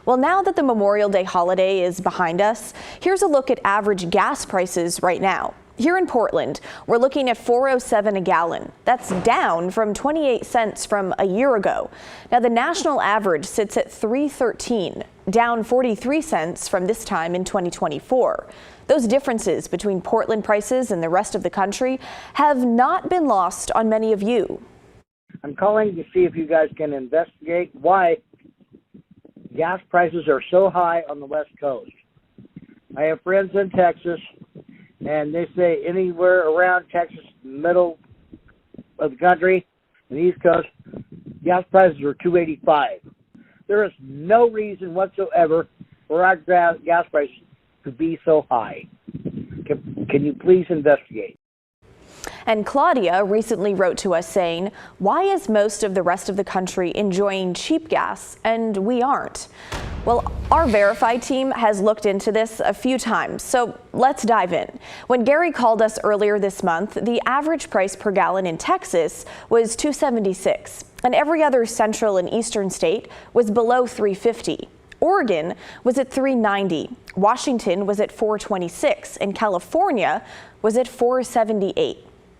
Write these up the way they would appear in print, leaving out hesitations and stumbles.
Well, now that the Memorial Day holiday is behind us, here's a look at average gas prices right now. Here in Portland, we're looking at $4.07 a gallon. That's down from 28 cents from a year ago. Now, the national average sits at $3.13, down 43 cents from this time in 2024. Those differences between Portland prices and the rest of the country have not been lost on many of you. I'm calling to see if you guys can investigate why gas prices are so high on the West Coast. I have friends in Texas, and they say anywhere around Texas, middle of the country, and the East Coast, gas prices are $2.85. There is no reason whatsoever for our gas prices to be so high. Can you please investigate? And Claudia recently wrote to us saying, why is most of the rest of the country enjoying cheap gas and we aren't? Well, our Verify team has looked into this a few times, so let's dive in. When Gary called us earlier this month, the average price per gallon in Texas was $2.76, and every other central and eastern state was below $3.50. Oregon was at $3.90, Washington was at $4.26, and California was at $4.78.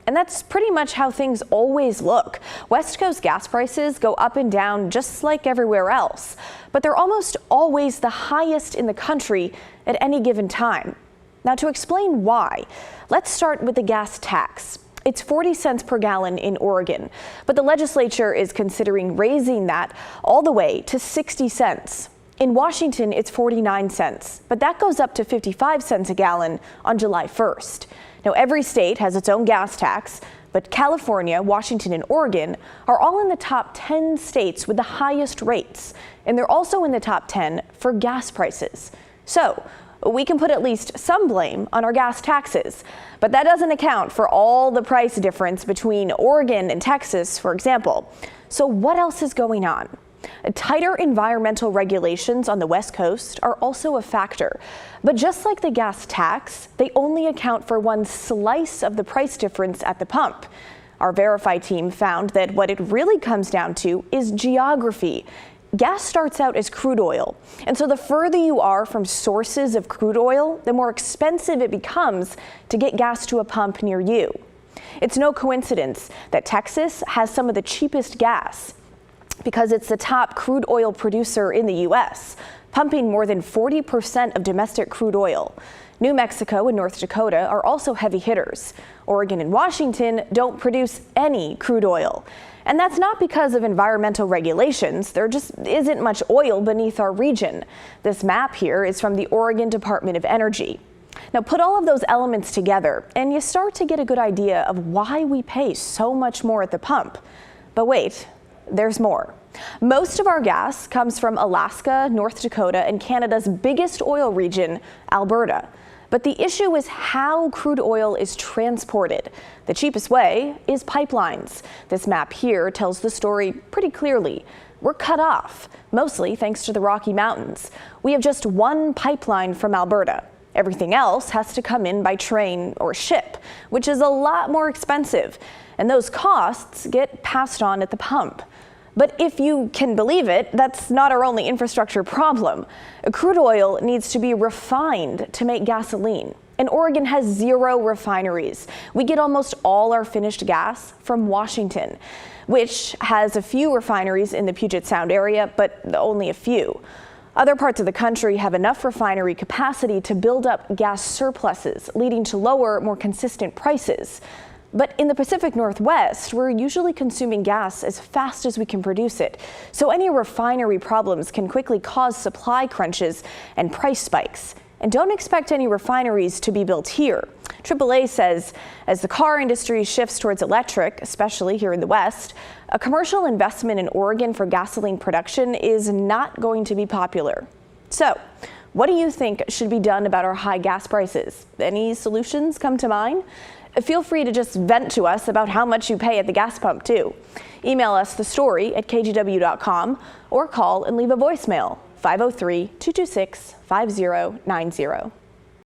And that's pretty much how things always look. West Coast gas prices go up and down just like everywhere else, but they're almost always the highest in the country at any given time. Now, to explain why, let's start with the gas tax. It's 40 cents per gallon in Oregon, but the legislature is considering raising that all the way to 60 cents. In Washington, it's 49 cents, but that goes up to 55 cents a gallon on July 1st. Now, every state has its own gas tax, but California, Washington, and Oregon are all in the top 10 states with the highest rates, and they're also in the top 10 for gas prices. So we can put at least some blame on our gas taxes, but that doesn't account for all the price difference between Oregon and Texas, for example. So what else is going on? Tighter environmental regulations on the West Coast are also a factor. But just like the gas tax, they only account for one slice of the price difference at the pump. Our Verify team found that what it really comes down to is geography. Gas starts out as crude oil, and so the further you are from sources of crude oil, the more expensive it becomes to get gas to a pump near you. It's no coincidence that Texas has some of the cheapest gas, because it's the top crude oil producer in the U.S., pumping more than 40% of domestic crude oil. New Mexico and North Dakota are also heavy hitters. Oregon and Washington don't produce any crude oil. And that's not because of environmental regulations. There just isn't much oil beneath our region. This map here is from the Oregon Department of Energy. Now, put all of those elements together, and you start to get a good idea of why we pay so much more at the pump. But wait. There's more. Most of our gas comes from Alaska, North Dakota, and Canada's biggest oil region, Alberta. But the issue is how crude oil is transported. The cheapest way is pipelines. This map here tells the story pretty clearly. We're cut off, mostly thanks to the Rocky Mountains. We have just one pipeline from Alberta. Everything else has to come in by train or ship, which is a lot more expensive. And those costs get passed on at the pump. But if you can believe it, that's not our only infrastructure problem. Crude oil needs to be refined to make gasoline. And Oregon has 0 refineries. We get almost all our finished gas from Washington, which has a few refineries in the Puget Sound area, but only a few. Other parts of the country have enough refinery capacity to build up gas surpluses, leading to lower, more consistent prices. But in the Pacific Northwest, we're usually consuming gas as fast as we can produce it. So any refinery problems can quickly cause supply crunches and price spikes. And don't expect any refineries to be built here. AAA says as the car industry shifts towards electric, especially here in the West, a commercial investment in Oregon for gasoline production is not going to be popular. So what do you think should be done about our high gas prices? Any solutions come to mind? Feel free to just vent to us about how much you pay at the gas pump, too. Email us the story at kgw.com or call and leave a voicemail, 503-226-5090.